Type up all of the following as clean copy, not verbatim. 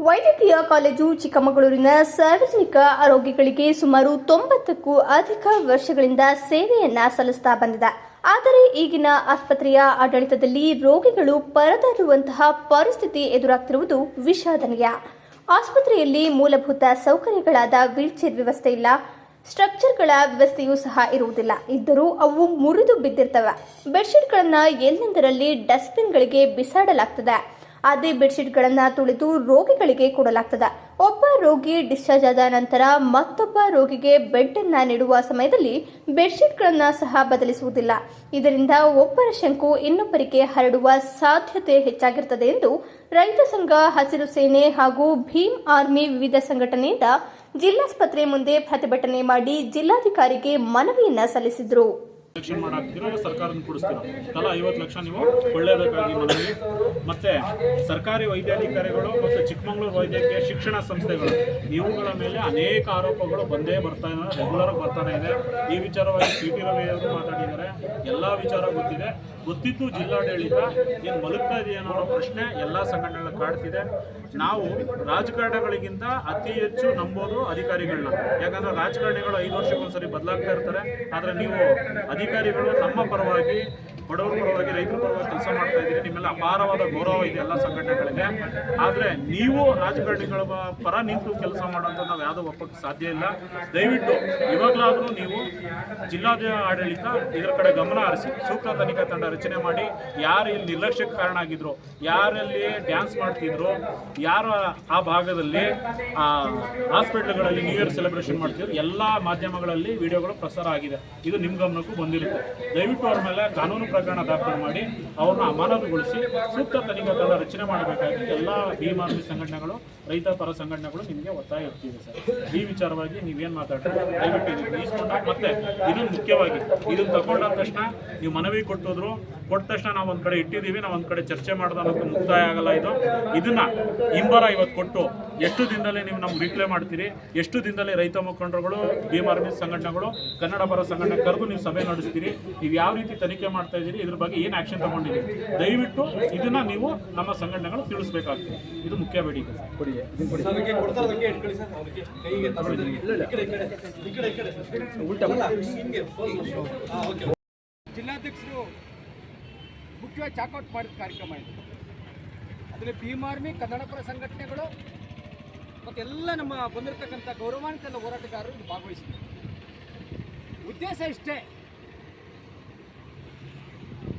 ವೈದ್ಯಕೀಯ ಕಾಲೇಜು ಚಿಕ್ಕಮಗಳೂರಿನ ಸಾರ್ವಜನಿಕ ರೋಗಿಗಳಿಗೆ ಸುಮಾರು 90ಕ್ಕೂ ಅಧಿಕ ವರ್ಷಗಳಿಂದ ಸೇವೆಯನ್ನ ಸಲ್ಲಿಸುತ್ತಾ ಬಂದಿದೆ. ಆದರೆ ಈಗಿನ ಆಸ್ಪತ್ರೆಯ ಆಡಳಿತದಲ್ಲಿ ರೋಗಿಗಳು ಪರದಾಡುವಂತಹ ಪರಿಸ್ಥಿತಿ ಎದುರಾಗ್ತಿರುವುದು ವಿಷಾದನೀಯ. ಆಸ್ಪತ್ರೆಯಲ್ಲಿ ಮೂಲಭೂತ ಸೌಕರ್ಯಗಳಾದ ವೀಲ್ಚೇರ್ ವ್ಯವಸ್ಥೆ ಇಲ್ಲ, ಸ್ಟ್ರಕ್ಚರ್ಗಳ ವ್ಯವಸ್ಥೆಯೂ ಸಹ ಇರುವುದಿಲ್ಲ. ಇದ್ದರೂ ಅವು ಮುರಿದು ಬಿದ್ದಿರ್ತವೆ. ಬೆಡ್ಶೀಟ್ಗಳನ್ನು ಎಲ್ಲೆಂದರಲ್ಲಿ ಡಸ್ಟ್ಬಿನ್ಗಳಿಗೆ ಬಿಸಾಡಲಾಗ್ತದೆ. ಅದೇ ಬೆಡ್ಶೀಟ್ಗಳನ್ನು ತುಳಿದು ರೋಗಿಗಳಿಗೆ ಕೊಡಲಾಗ್ತದೆ. ಒಬ್ಬ ರೋಗಿ ಡಿಸ್ಚಾರ್ಜ್ ಆದ ನಂತರ ಮತ್ತೊಬ್ಬ ರೋಗಿಗೆ ಬೆಡ್ ಅನ್ನು ನೀಡುವ ಸಮಯದಲ್ಲಿ ಬೆಡ್ಶೀಟ್ಗಳನ್ನು ಸಹ ಬದಲಿಸುವುದಿಲ್ಲ. ಇದರಿಂದ ಒಬ್ಬರ ಶಂಕು ಇನ್ನೊಬ್ಬರಿಗೆ ಹರಡುವ ಸಾಧ್ಯತೆ ಹೆಚ್ಚಾಗಿರುತ್ತದೆ ಎಂದು ರೈತ ಸಂಘ, ಹಸಿರು ಸೇನೆ ಹಾಗೂ ಭೀಮ್ ಆರ್ಮಿ ವಿವಿಧ ಸಂಘಟನೆಯಿಂದ ಜಿಲ್ಲಾಸ್ಪತ್ರೆ ಮುಂದೆ ಪ್ರತಿಭಟನೆ ಮಾಡಿ ಜಿಲ್ಲಾಧಿಕಾರಿಗೆ ಮನವಿಯನ್ನ ಸಲ್ಲಿಸಿದರು. ಎಲೆಕ್ಷನ್ ಮಾಡಾಕ್ತಿರೋ ಸರ್ಕಾರನ ಕೊಡಿಸ್ತೀರೋ ತಲಾ 50 ಲಕ್ಷ ನೀವು ಕೊಳ್ಳೇಬೇಕಾಗಿ ಮನವಿ. ಮತ್ತೆ ಸರ್ಕಾರಿ ವೈದ್ಯಾಧಿಕಾರಿಗಳು ಮತ್ತು ಚಿಕ್ಕಮಗಳೂರು ವೈದ್ಯಕೀಯ ಶಿಕ್ಷಣ ಸಂಸ್ಥೆಗಳು ಇವುಗಳ ಮೇಲೆ ಅನೇಕ ಆರೋಪಗಳು ಬಂದೇ ಬರ್ತಾ ಇದೆ, ರೆಗ್ಯುಲರ್ ಬರ್ತಾನೆ ಇದೆ. ಈ ವಿಚಾರವಾಗಿ ಸಿ.ಟಿ. ರವಿ ಅವರು ಮಾತಾಡಿದ್ದಾರೆ. ಎಲ್ಲ ವಿಚಾರ ಗೊತ್ತಿದ್ದು ಜಿಲ್ಲಾಡಳಿತ ಏನು ಮಲಗ್ತಾ ಇದೆಯೇನೋ ಅನ್ನೋ ಪ್ರಶ್ನೆ ಎಲ್ಲ ಸಂಘಟನೆಗಳ ಕಾಡ್ತಿದೆ. ನಾವು ರಾಜಕಾರಣಿಗಳಿಗಿಂತ ಅತಿ ಹೆಚ್ಚು ನಂಬೋದು ಅಧಿಕಾರಿಗಳನ್ನ. ಯಾಕಂದ್ರೆ ರಾಜಕಾರಣಿಗಳು 5 ವರ್ಷಕ್ಕೊಂದ್ಸರಿ ಬದಲಾಗ್ತಾ ಇರ್ತಾರೆ. ಆದರೆ ನೀವು ಅಧಿಕಾರಿಗಳು ನಮ್ಮ ಪರವಾಗಿ, ಬಡವರ ಪರವಾಗಿ, ರೈತರ ಪರವಾಗಿ ಕೆಲಸ ಮಾಡ್ತಾ ಇದ್ದೀರಿ. ನಿಮ್ಮೆಲ್ಲ ಅಪಾರವಾದ ಗೌರವ ಇದೆ ಎಲ್ಲ ಸಂಘಟನೆಗಳಿಗೆ. ಆದರೆ ನೀವು ರಾಜಕಾರಣಿಗಳ ಪರ ನಿಂತು ಕೆಲಸ ಮಾಡೋಂಥ ನಾವು ಯಾವುದೋ ಒಪ್ಪಕ್ಕೆ ಸಾಧ್ಯ ಇಲ್ಲ. ದಯವಿಟ್ಟು ಇವಾಗಲಾದರೂ ನೀವು ಜಿಲ್ಲಾಡಳಿತ ಇದರ ಕಡೆ ಗಮನ ಹರಿಸಿ ಸೂಕ್ತ ತನಿಖಾ ತಂಡ ರಚನೆ ಮಾಡಿ, ಯಾರು ಇಲ್ಲಿ ನಿರ್ಲಕ್ಷ್ಯಕ್ಕೆ ಕಾರಣ ಆಗಿದ್ರು, ಯಾರಲ್ಲಿ ಡ್ಯಾನ್ಸ್ ಮಾಡ್ತಿದ್ರು, ಯಾರು ಆ ಭಾಗದಲ್ಲಿ ಹಾಸ್ಪಿಟ್ಲ್ಗಳಲ್ಲಿ ನ್ಯೂ ಇಯರ್ ಸೆಲೆಬ್ರೇಷನ್ ಮಾಡ್ತಿದ್ರು, ಎಲ್ಲ ಮಾಧ್ಯಮಗಳಲ್ಲಿ ವಿಡಿಯೋಗಳು ಪ್ರಸಾರ ಆಗಿದೆ. ಇದು ನಿಮ್ಮ ಗಮನಕ್ಕೂ ಬಂದಿರುತ್ತೆ. ದಯವಿಟ್ಟು ಅವ್ರ ಮೇಲೆ ಕಾನೂನು ಪ್ರಕರಣ ದಾಖಲು ಮಾಡಿ ಅವ್ರನ್ನ ಅಮಾನತುಗೊಳಿಸಿ ಸೂಕ್ತ ತನಿಖಾ ತಂಡ ರಚನೆ ಮಾಡಬೇಕಾಗಿ ಎಲ್ಲ ಭೀಮ್ ಆರ್ಮಿ ಸಂಘಟನೆಗಳು, ರೈತ ಪರ ಸಂಘಟನೆಗಳು ನಿಮಗೆ ಒತ್ತಾಯ ಇರ್ತೀವಿ ಸರ್. ಈ ವಿಚಾರವಾಗಿ ನೀವೇನು ಮಾತಾಡ್ತೀರಿ ದಯವಿಟ್ಟು ಇದನ್ನು ಈಸ್ಕೊಂಡು, ಮತ್ತೆ ಇದನ್ನು ಮುಖ್ಯವಾಗಿ ಇದನ್ನು ತಗೊಂಡಾದ ತಕ್ಷಣ ನೀವು ಮನವಿ ಕೊಟ್ಟ ತಕ್ಷಣ ನಾವು ಒಂದು ಕಡೆ ಇಟ್ಟಿದ್ದೀವಿ, ನಾವು ಒಂದು ಕಡೆ ಚರ್ಚೆ ಮಾಡೋದು ಅನ್ನೋದು ಮುಕ್ತಾಯ ಆಗಲ್ಲ. ಇದನ್ನ ಹಿಂಬರ ಇವತ್ತು ಕೊಟ್ಟು ಎಷ್ಟು ದಿನದಲ್ಲೇ ನೀವು ನಮ್ಗೆ ರಿಪ್ಲೈ ಮಾಡ್ತೀರಿ, ಎಷ್ಟು ದಿನದಲ್ಲಿ ರೈತ ಮುಖಂಡರುಗಳು, ಭೀಮ್ ಆರ್ಮಿ ಸಂಘಟನೆಗಳು, ಕನ್ನಡ ಪರ ಸಂಘಟನೆ ಕರೆದು ನೀವು ಸಭೆ ನಡೆಸ್ತೀರಿ, ನೀವು ಯಾವ ರೀತಿ ತನಿಖೆ ಮಾಡ್ತಾ ಇದ್ದೀರಿ, ಇದ್ರ ಬಗ್ಗೆ ಏನು ಆಕ್ಷನ್ ತಗೊಂಡಿದ್ದೀರಿ, ದಯವಿಟ್ಟು ಇದನ್ನ ನೀವು ನಮ್ಮ ಸಂಘಟನೆಗಳು ತಿಳಿಸ್ಬೇಕಾಗ್ತದೆ. ಇದು ಮುಖ್ಯ ಬೇಡಿಕೆ. ಜಿಲ್ಲಾಧ್ಯಕ್ಷರು ಮುಖ್ಯವಾಗಿ ಚಾಕೌಟ್ ಮಾಡಿದ ಕಾರ್ಯಕ್ರಮ ಇದೆ. ಅದರಲ್ಲಿ ಭೀಮ್ ಆರ್ಮಿ, ಕನ್ನಡ ಪರ ಸಂಘಟನೆಗಳು ಮತ್ತು ಎಲ್ಲ ನಮ್ಮ ಬಂದಿರತಕ್ಕಂಥ ಗೌರವಾನ್ವಿತ ಹೋರಾಟಗಾರರು ಭಾಗವಹಿಸಿದ್ದಾರೆ. ಉದ್ದೇಶ ಇಷ್ಟೇ,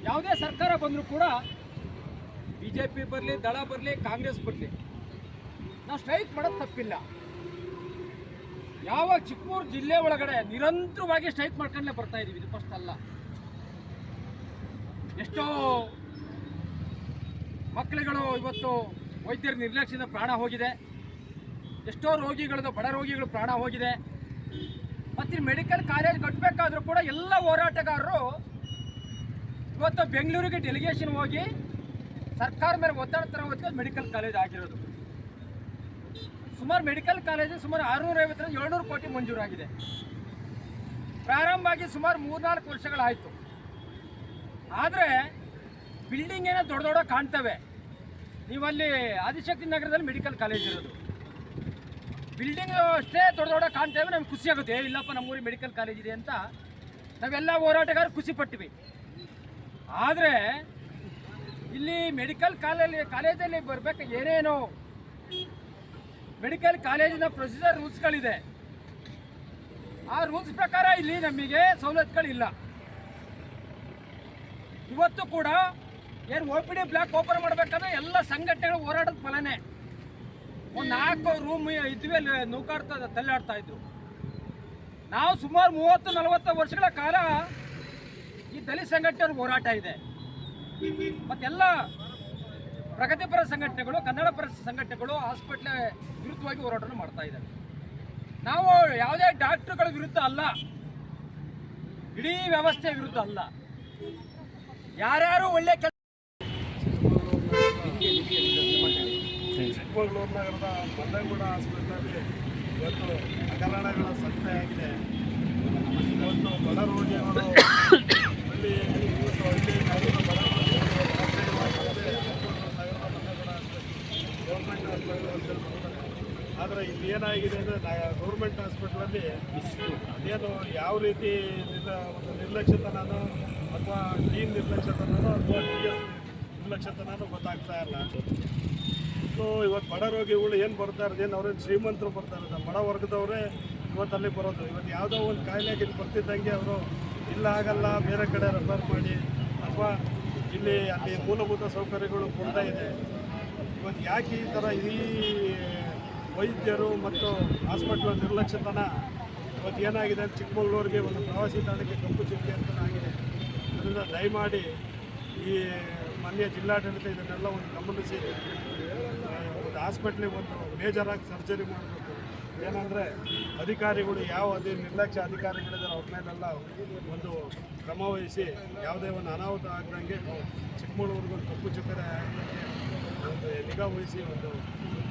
ಯಾವುದೇ ಸರ್ಕಾರ ಬಂದರೂ ಕೂಡ BJP ಬರಲಿ, ದಳ ಬರಲಿ, ಕಾಂಗ್ರೆಸ್ ಬರಲಿ, ನಾವು ಸ್ಟ್ರೈಕ್ ಮಾಡೋದು ತಪ್ಪಿಲ್ಲ. ಯಾವಾಗ ಚಿಕ್ಕಮಗಳೂರು ಜಿಲ್ಲೆ ಒಳಗಡೆ ನಿರಂತರವಾಗಿ ಸ್ಟ್ರೈಕ್ ಮಾಡ್ಕೊಂಡೇ ಬರ್ತಾ ಇದ್ದೀವಿ. ಇದು ಫಸ್ಟ್ ಅಲ್ಲ. ಎಷ್ಟೋ ಮಕ್ಕಳುಗಳು ಇವತ್ತು ವೈದ್ಯರ ನಿರ್ಲಕ್ಷ್ಯದಿಂದ ಪ್ರಾಣ ಹೋಗಿದೆ. ಎಷ್ಟೋ ರೋಗಿಗಳದ್ದು, ಬಡ ರೋಗಿಗಳು ಪ್ರಾಣ ಹೋಗಿದೆ. ಮತ್ತು ಮೆಡಿಕಲ್ ಕಾಲೇಜ್ ಕಟ್ಟಬೇಕಾದ್ರೂ ಕೂಡ ಎಲ್ಲ ಹೋರಾಟಗಾರರು ಇವತ್ತು ಬೆಂಗಳೂರಿಗೆ ಡೆಲಿಗೇಷನ್ ಹೋಗಿ ಸರ್ಕಾರ ಮೇಲೆ ಒತ್ತಡ ತರೋದಕ್ಕೆ ಮೆಡಿಕಲ್ ಕಾಲೇಜ್ ಆಗಿರೋದು. ಸುಮಾರು ಮೆಡಿಕಲ್ ಕಾಲೇಜು ಸುಮಾರು 650 700 ಕೋಟಿ ಮಂಜೂರಾಗಿದೆ. ಪ್ರಾರಂಭ ಆಗಿ ಸುಮಾರು 3-4 ವರ್ಷಗಳಾಯಿತು. ಆದರೆ ಬಿಲ್ಡಿಂಗ್ ಏನೋ ದೊಡ್ಡ ದೊಡ್ಡ ಕಾಣ್ತವೆ. ನೀವಲ್ಲಿ ಆದಿಶಕ್ತಿ ನಗರದಲ್ಲಿ ಮೆಡಿಕಲ್ ಕಾಲೇಜ್ ಇರೋದು, ಬಿಲ್ಡಿಂಗ್ ಅಷ್ಟೇ ದೊಡ್ಡ ದೊಡ್ಡ ಕಾಣ್ತೇವೆ. ನಮ್ಗೆ ಖುಷಿ ಆಗುತ್ತೆ, ಇಲ್ಲಪ್ಪ ನಮ್ಮೂರಿಗೆ ಮೆಡಿಕಲ್ ಕಾಲೇಜ್ ಇದೆ ಅಂತ ನಾವೆಲ್ಲ ಹೋರಾಟಗಾರರು ಖುಷಿ ಪಟ್ಟಿವಿ. ಆದರೆ ಇಲ್ಲಿ ಮೆಡಿಕಲ್ ಕಾಲೇಜಲ್ಲಿ ಬರಬೇಕು, ಏನೇನೋ ಮೆಡಿಕಲ್ ಕಾಲೇಜಿನ ಪ್ರೊಸೀಜರ್ ರೂಲ್ಸ್ಗಳಿದೆ. ಆ ರೂಲ್ಸ್ ಪ್ರಕಾರ ಇಲ್ಲಿ ನಮಗೆ ಸವಲತ್ತುಗಳಿಲ್ಲ. ಇವತ್ತು ಕೂಡ ಏನು OPD ಬ್ಲಾಕ್ ಓಪನ್ ಮಾಡಬೇಕಂದ್ರೆ ಎಲ್ಲ ಸಂಘಟನೆಗಳು ಹೋರಾಟದ ಫಲನೇ. ಒಂದು 4 ರೂಮ್ ಇದ್ವಿ, ನೂಕಾಡ್ತಾ ತಳ್ಳಾಡ್ತಾ ಇದ್ರು. ನಾವು ಸುಮಾರು 30-40 ವರ್ಷಗಳ ಕಾಲ ಈ ದಲಿತ ಸಂಘಟನೆ ಹೋರಾಟ ಇದೆ. ಮತ್ತೆಲ್ಲ ಪ್ರಗತಿಪರ ಸಂಘಟನೆಗಳು, ಕನ್ನಡ ಪರ ಸಂಘಟನೆಗಳು ಹಾಸ್ಪಿಟ್ಲ್ ವಿರುದ್ಧವಾಗಿ ಹೋರಾಟ ಮಾಡ್ತಾ ಇದ್ದಾರೆ. ನಾವು ಯಾವುದೇ ಡಾಕ್ಟರ್ಗಳ ವಿರುದ್ಧ ಅಲ್ಲ, ಇಡೀ ವ್ಯವಸ್ಥೆ ವಿರುದ್ಧ ಅಲ್ಲ. ಯಾರ್ಯಾರು ಒಳ್ಳೆ ಚಿಕ್ಕಮಗಳೂರು ನಗರದ ಬಂದಗೌಡ ಹಾಸ್ಪಿಟಲಲ್ಲಿ ಇವತ್ತು ಹಗರಣಗಳ ಸಂಖ್ಯೆಯಾಗಿದೆ. ಇವತ್ತು ಬಡ ರೋಗಿಗಳು ಹಳ್ಳಿ ನಗರದ ಬಡ ರೋಗಿಗಳು ಗೌರ್ಮೆಂಟ್ ಹಾಸ್ಪಿಟಲ್ ಯಾಕಂದರೆ ಇಲ್ಲಿ ಏನಾಗಿದೆ ಅಂದರೆ ಗೌರ್ಮೆಂಟ್ ಹಾಸ್ಪಿಟ್ಲಲ್ಲಿ ಅದೇನು ಯಾವ ರೀತಿ ಒಂದು ನಿರ್ಲಕ್ಷ್ಯತನೋ ಅಥವಾ ಟೀಮ್ ನಿರ್ಲಕ್ಷ್ಯತನೋ ಅಥವಾ ನಿರ್ಲಕ್ಷ್ಯತನೋ ಗೊತ್ತಾಗ್ತಾ ಇಲ್ಲ. ಸೊ ಇವತ್ತು ಬಡ ರೋಗಿಗಳು ಏನು ಬರ್ತಾ ಇರೋದೇನು ಅವ್ರೇನು ಶ್ರೀಮಂತರು ಬರ್ತಾ ಇರೋದು, ಬಡ ವರ್ಗದವರೇ ಇವತ್ತು ಅಲ್ಲಿ ಬರೋದು. ಇವತ್ತು ಯಾವುದೋ ಒಂದು ಕಾಯಿಲೆಗೆ ಇಲ್ಲಿ ಬರ್ತಿದ್ದಂಗೆ ಅವರು ಇಲ್ಲ ಆಗಲ್ಲ ಬೇರೆ ಕಡೆ ರೆಫರ್ ಮಾಡಿ ಅಥವಾ ಅಲ್ಲಿ ಮೂಲಭೂತ ಸೌಕರ್ಯಗಳು ಕೊಡ್ತಾ ಇದೆ. ಇವತ್ತು ಯಾಕೆ ಈ ಥರ ಈ ವೈದ್ಯರು ಮತ್ತು ಹಾಸ್ಪಿಟ್ಲ್ ನಿರ್ಲಕ್ಷ್ಯತನ ಇವತ್ತು ಏನಾಗಿದೆ ಅಂತ ಚಿಕ್ಕಮಗಳೂರಿಗೆ ಒಂದು ಪ್ರವಾಸಿ ತಾಣಕ್ಕೆ ಕಪ್ಪು ಚುಕ್ಕೆ ಅಂತ ಆಗಿದೆ. ಅದರಿಂದ ದಯಮಾಡಿ ಈ ಮಾನ್ಯ ಜಿಲ್ಲಾಡಳಿತ ಇದನ್ನೆಲ್ಲ ಒಂದು ಗಮನಿಸಿ ಒಂದು ಹಾಸ್ಪಿಟ್ಲಿಗೆ ಒಂದು ಮೇಜರಾಗಿ ಸರ್ಜರಿ ಮಾಡಬೇಕು. ಏನಂದರೆ ಅಧಿಕಾರಿಗಳು ಅದೇ ನಿರ್ಲಕ್ಷ್ಯ ಅಧಿಕಾರಿಗಳಿದ್ದಾರೆ ಅವ್ರ ಮೇಲೆಲ್ಲ ಒಂದು ಕ್ರಮ ವಹಿಸಿ ಯಾವುದೇ ಒಂದು ಅನಾಹುತ ಆಗದಂಗೆ ಚಿಕ್ಕಮಗಳೂರಿಗೂ ಒಂದು ಕಪ್ಪು ಚುಕ್ಕರೆ ಆಗದಂಗೆ ಒಂದು ನಿಗಾ ವಹಿಸಿ ಒಂದು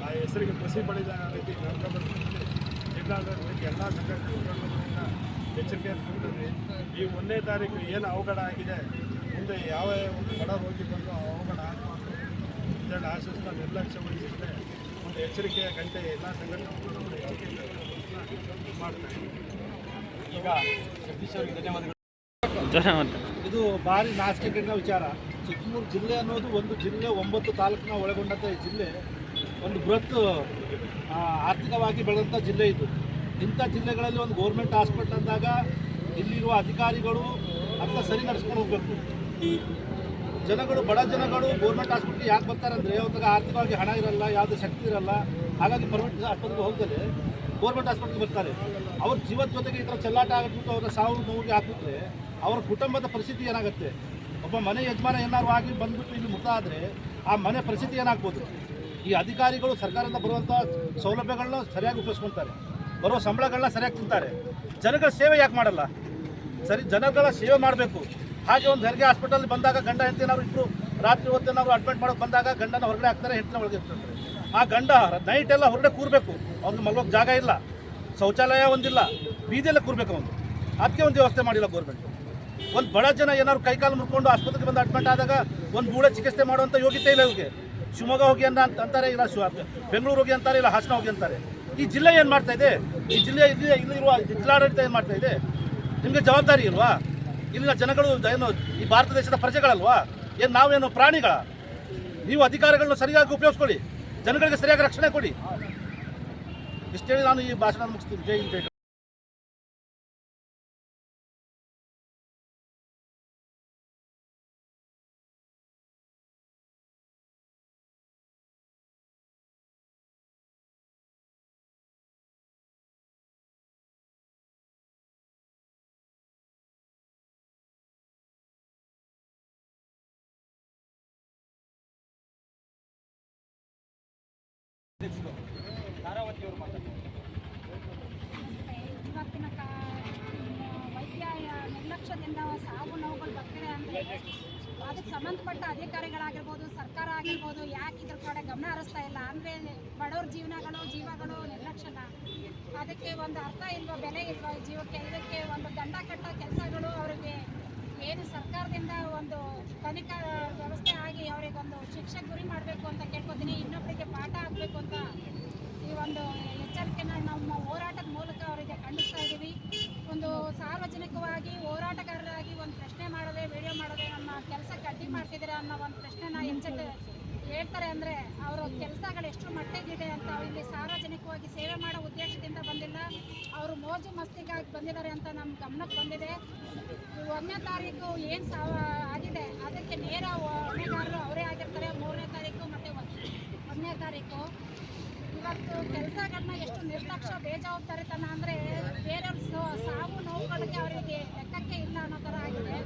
ಆ ಹೆಸರಿಗೆ ಬಸಿ ಪಡೆದ ರೀತಿ ನಡ್ಕೊಬರ್ತಿದ್ವಿ. ಜಿಲ್ಲಾಡಳಿತಕ್ಕೆ ಎಲ್ಲ ಸಂಘಟನೆಗಳಿಂದ ಎಚ್ಚರಿಕೆ ಕೊಡ್ತೀವಿ. ಈ 1ನೇ ತಾರೀಕು ಏನು ಅವಘಡ ಆಗಿದೆ ಮುಂದೆ ಯಾವ ಒಂದು ಬಡ ರೋಗಿ ಬಂದು ಅವಘಡ ಆಗಬಾರ್ದು ಅಂತೇಳಿ ಆಶಿಸ್ತಾ ನಿರ್ಲಕ್ಷ್ಯ ವಹಿಸಿದ್ರೆ ಒಂದು ಎಚ್ಚರಿಕೆಯ ಗಂಟೆ ಎಲ್ಲ ಸಂಘಟನೆಗಳು ಮಾಡ್ತಾರೆ. ಈಗ ಜಗದೀಶ್ ಅವರಿಗೆ ಧನ್ಯವಾದಗಳು. ಇದು ಭಾರಿ ನಾಚಿಕೆಗೇಡಿನ ವಿಚಾರ. ಚಿಕ್ಕಮಗಳೂರು ಜಿಲ್ಲೆ ಅನ್ನೋದು ಒಂದು ಜಿಲ್ಲೆ 9 ತಾಲೂಕಿನ ಒಳಗೊಂಡಂಥ ಈ ಜಿಲ್ಲೆ ಒಂದು ಬೃಹತ್ ಆರ್ಥಿಕವಾಗಿ ಬೆಳೆದಂಥ ಜಿಲ್ಲೆ ಇದು. ಇಂಥ ಜಿಲ್ಲೆಗಳಲ್ಲಿ ಒಂದು ಗೌರ್ಮೆಂಟ್ ಹಾಸ್ಪಿಟ್ಲ್ ಅಂದಾಗ ಇಲ್ಲಿರುವ ಅಧಿಕಾರಿಗಳು ಅದನ್ನ ಸರಿ ನಡೆಸ್ಕೊಂಡು ಹೋಗಬೇಕು. ಜನಗಳು ಬಡ ಜನಗಳು ಗೌರ್ಮೆಂಟ್ ಹಾಸ್ಪಿಟ್ಲಿಗೆ ಯಾಕೆ ಬರ್ತಾರೆ ಅಂದರೆ ಅವ್ರಿಗೆ ಆರ್ಥಿಕವಾಗಿ ಹಣ ಇರಲ್ಲ, ಯಾವುದೇ ಶಕ್ತಿ ಇರಲ್ಲ. ಹಾಗಾಗಿ ಪ್ರೈವೇಟ್ ಆಸ್ಪತ್ರೆಗೆ ಹೋಗ್ತಾರೆ, ಗೌರ್ಮೆಂಟ್ ಹಾಸ್ಪಿಟ್ಲಿಗೆ ಬರ್ತಾರೆ. ಅವ್ರ ಜೀವದ ಜೊತೆಗೆ ಈ ಥರ ಚೆಲ್ಲಾಟ ಆಗಿಬಿಟ್ಟು ಅವ್ರ ಸಾವು ನೋವಿಗೆ ಹಾಕಿಬಿಟ್ರೆ ಅವರ ಕುಟುಂಬದ ಪರಿಸ್ಥಿತಿ ಏನಾಗುತ್ತೆ? ಒಬ್ಬ ಮನೆ ಯಜಮಾನ ಏನಾದ್ರು ಆಗಿ ಬಂದುಬಿಟ್ಟು ಇಲ್ಲಿ ಮೃತ ಆದರೆ ಆ ಮನೆ ಪರಿಸ್ಥಿತಿ ಏನಾಗ್ಬೋದು? ಈ ಅಧಿಕಾರಿಗಳು ಸರ್ಕಾರದಿಂದ ಬರುವಂಥ ಸೌಲಭ್ಯಗಳನ್ನ ಸರಿಯಾಗಿ ಉಪಯೋಗಿಸ್ಕೊಳ್ತಾರೆ, ಬರೋ ಸಂಬಳಗಳನ್ನ ಸರಿಯಾಗಿ ತಿಂತಾರೆ. ಜನಗಳ ಸೇವೆ ಯಾಕೆ ಮಾಡಲ್ಲ? ಸರಿ, ಜನಗಳ ಸೇವೆ ಮಾಡಬೇಕು. ಹಾಗೆ ಒಂದು ಹೆರಿಗೆ ಹಾಸ್ಪಿಟಲ್ ಬಂದಾಗ ಗಂಡ ಹೆಂಡತಿ ಏನಾದ್ರು ಇಬ್ಬರು ರಾತ್ರಿ ಹೊತ್ತೇನಾದ್ರು ಅಡ್ಮಿಟ್ ಮಾಡೋಕೆ ಬಂದಾಗ ಗಂಡನ ಹೊರಗಡೆ ಹಾಕ್ತಾರೆ, ಹೆಂಡತಿನ ಒಳಗೆ ಇರ್ತಾರೆ. ಆ ಗಂಡ ನೈಟ್ ಎಲ್ಲ ಹೊರಗಡೆ ಕೂರಬೇಕು, ಅವ್ನಿಗೆ ಮಲ್ಗೋಕೆ ಜಾಗ ಇಲ್ಲ, ಶೌಚಾಲಯ ಒಂದಿಲ್ಲ, ಬೀದಿಯಲ್ಲೇ ಕೂರಬೇಕು ಅವನು. ಅದಕ್ಕೆ ಒಂದು ವ್ಯವಸ್ಥೆ ಮಾಡಿಲ್ಲ ಗೌರ್ಮೆಂಟ್. ಒಂದು ಬಡ ಜನ ಏನಾದ್ರು ಕೈಕಾಲು ಮುರ್ಕೊಂಡು ಆಸ್ಪತ್ರೆಗೆ ಬಂದು ಅಡ್ಮಿಟ್ ಆದಾಗ ಒಂದು ಬೂಳೆ ಚಿಕಿತ್ಸೆ ಮಾಡುವಂಥ ಯೋಗ್ಯತೆ ಇಲ್ಲ ಇವ್ರಿಗೆ. ಶಿವಮೊಗ್ಗ ಹೋಗಿ ಅಂತಾರೆ, ಇಲ್ಲ ಬೆಂಗಳೂರು ಹೋಗಿ ಅಂತಾರೆ, ಇಲ್ಲ ಹಾಸನ ಹೋಗಿ ಅಂತಾರೆ. ಈ ಜಿಲ್ಲೆ ಏನು ಮಾಡ್ತಾ ಇದೆ? ಈ ಜಿಲ್ಲೆ ಇಲ್ಲಿರುವ ಜಿಲ್ಲಾಡಳಿತ ಏನು ಮಾಡ್ತಾ ಇದೆ? ನಿಮಗೆ ಜವಾಬ್ದಾರಿ ಇಲ್ವಾ? ಇಲ್ಲಿನ ಜನಗಳು ಏನು ಈ ಭಾರತ ದೇಶದ ಪ್ರಜೆಗಳಲ್ವಾ? ಏನು ನಾವೇನು ಪ್ರಾಣಿಗಳ? ನೀವು ಅಧಿಕಾರಿಗಳನ್ನ ಸರಿಯಾಗಿ ಉಪಯೋಗಿಸ್ಕೊಳ್ಳಿ, ಜನಗಳಿಗೆ ಸರಿಯಾಗಿ ರಕ್ಷಣೆ ಕೊಡಿ. ಇಷ್ಟೇಳಿ ನಾನು ಈ ಭಾಷಣ ಮುಗಿಸ್ತೀನಿ. ಜೈ ಹಿಂದ್, ಜೈ ಕರ್ನಾಟಕ. ಧಾರಾವತಿಯವರು ಮಾತಾಡ್ತಾರೆ. ಇವತ್ತಿನ ವೈದ್ಯ ನಿರ್ಲಕ್ಷ್ಯದಿಂದ ಸಾವು ನೋವುಗಳು ಬರ್ತಿದೆ ಅಂದರೆ ಅದಕ್ಕೆ ಸಂಬಂಧಪಟ್ಟ ಅಧಿಕಾರಿಗಳಾಗಿರ್ಬೋದು, ಸರ್ಕಾರ ಆಗಿರ್ಬೋದು, ಯಾಕೆ ಇದ್ರ ಕಡೆ ಗಮನ ಹರಿಸ್ತಾ ಇಲ್ಲ ಅಂದರೆ ಬಡವ್ರ ಜೀವಗಳು ನಿರ್ಲಕ್ಷ್ಯನ. ಅದಕ್ಕೆ ಒಂದು ಅರ್ಥ ಇಲ್ವೋ, ಬೆಲೆ ಇಲ್ವೋ ಈ ಜೀವಕ್ಕೆ. ಇದಕ್ಕೆ ಒಂದು ದಂಡ ಕಟ್ಟೋ ಕೆಲಸಗಳು ಅವರಿಗೆ ಏನು ಸರ್ಕಾರದಿಂದ ಒಂದು ತನಿಖಾ ವ್ಯವಸ್ಥೆ ಆಗಿ ಅವರಿಗೊಂದು ಶಿಕ್ಷೆಗೆ ಗುರಿ ಮಾಡಬೇಕು ಅಂತ ಕೇಳ್ಕೊತೀನಿ. ಇನ್ನೊಬ್ಬರಿಗೆ ಪಾಠ ಆಗಬೇಕು ಅಂತ ಈ ಒಂದು ಎಚ್ಚರಿಕೆನ ನಮ್ಮ ಹೋರಾಟದ ಮೂಲಕ ಅವರಿಗೆ ಖಂಡಿಸ್ತಾ ಇದ್ದೀವಿ. ಒಂದು ಸಾರ್ವಜನಿಕವಾಗಿ ಹೋರಾಟಗಾರರಾಗಿ ಒಂದು ಪ್ರಶ್ನೆ ಮಾಡೋದೇ, ವಿಡಿಯೋ ಮಾಡೋದೇ ನಮ್ಮ ಕೆಲಸಕ್ಕೆ ಅಡ್ಡಿ ಮಾಡ್ತಿದ್ದೀರಾ ಅನ್ನೋ ಒಂದು ಪ್ರಶ್ನೆನ ಹೇಳ್ತಾರೆ. ಅಂದರೆ ಅವರ ಕೆಲಸಗಳು ಎಷ್ಟು ಮಟ್ಟಿಗಿದೆ ಅಂತ ಇಲ್ಲಿ ಸಾರ್ವಜನಿಕವಾಗಿ ಸೇವೆ ಮಾಡೋ ಉದ್ದೇಶದಿಂದ ಬಂದಿಲ್ಲ, ಅವರು ಮೋಜು ಮಸ್ತಿಗಾಗಿ ಬಂದಿದ್ದಾರೆ ಅಂತ ನಮ್ಮ ಗಮನಕ್ಕೆ ಬಂದಿದೆ. 1ನೇ ತಾರೀಕು ಏನು ಆಗಿದೆ ಅದಕ್ಕೆ ನೇರ ಹೊಣೆಗಾರರು ಅವರೇ ಆಗಿರ್ತಾರೆ. 3ನೇ ತಾರೀಕು ಮತ್ತು 1ನೇ ತಾರೀಕು ಇವತ್ತು ಕೆಲಸಗಳನ್ನ ಎಷ್ಟು ನಿರ್ಲಕ್ಷ್ಯ, ಬೇಜವಾಬ್ದಾರಿತನ ಅಂದರೆ ಬೇರೆಯವ್ರ ಸಾವು ನೋವುಗಳಿಗೆ ಅವರಿಗೆ ಲೆಕ್ಕಕ್ಕೆ ಇಲ್ಲ ಅನ್ನೋ ಥರ ಆಗಿದೆ.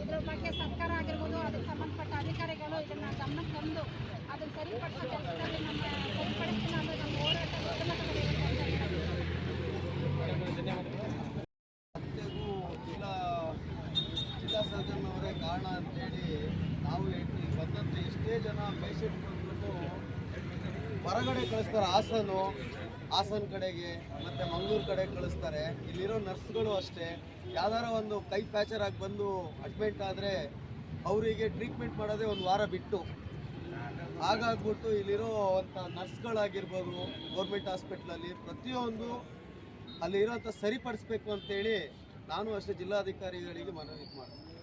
ಇದ್ರ ಬಗ್ಗೆ ಸರ್ಕಾರ ಆಗಿರ್ಬೋದು, ಅದಕ್ಕೆ ಸಂಬಂಧಪಟ್ಟ ಅಧಿಕಾರಿಗಳು ಇದನ್ನು ಗಮನಕ್ಕೆ ತಂದು ಅದನ್ನು ಸರಿಪಡಿಸೋ ಕೆಲಸದಲ್ಲಿ ನಮ್ಮ ಸರಿಪಡಿಸ್ತೀನಿ ಅಂದರೆ ನಮ್ಮ ಹೋರಾಟ ಉತ್ತಮ ತಗೊಳ್ಬೇಕು ಅಂತ ಹೇಳ್ತೀವಿ. ಜಿಲ್ಲಾ ಸರ್ಜನ್ ಅವರೇ ಕಾರಣ ಅಂತೇಳಿ ನಾವು ಹೇಳ್ತೀವಿ. ಬಂದಂಥ ಎಷ್ಟೇ ಜನ ಪೇಷಂಟ್ ಬಂದ್ಬಿಟ್ಟು ಹೊರಗಡೆ ಕಳಿಸ್ತಾರೆ, ಹಾಸನ ಕಡೆಗೆ ಮತ್ತು ಮಂಗಳೂರು ಕಡೆಗೆ ಕಳಿಸ್ತಾರೆ. ಇಲ್ಲಿರೋ ನರ್ಸ್ಗಳು ಅಷ್ಟೇ, ಯಾವ್ದಾರ ಒಂದು ಕೈ ಫ್ಯಾಕ್ಚರ್ ಆಗಿ ಬಂದು ಅಡ್ಮಿಟ್ ಆದರೆ ಅವರಿಗೆ ಟ್ರೀಟ್ಮೆಂಟ್ ಮಾಡೋದೇ 1 ವಾರ ಬಿಟ್ಟು. ಹಾಗಾಗ್ಬಿಟ್ಟು ಇಲ್ಲಿರೋವಂಥ ನರ್ಸ್ಗಳಾಗಿರ್ಬೋದು ಗೌರ್ಮೆಂಟ್ ಹಾಸ್ಪಿಟ್ಲಲ್ಲಿ ಪ್ರತಿಯೊಂದು ಅಲ್ಲಿರೋಂಥ ಸರಿಪಡಿಸ್ಬೇಕು ಅಂತೇಳಿ ನಾನು ಅಷ್ಟೇ ಜಿಲ್ಲಾಧಿಕಾರಿಗಳಿಗೆ ಮನವಿ ಮಾಡ್ತೀನಿ.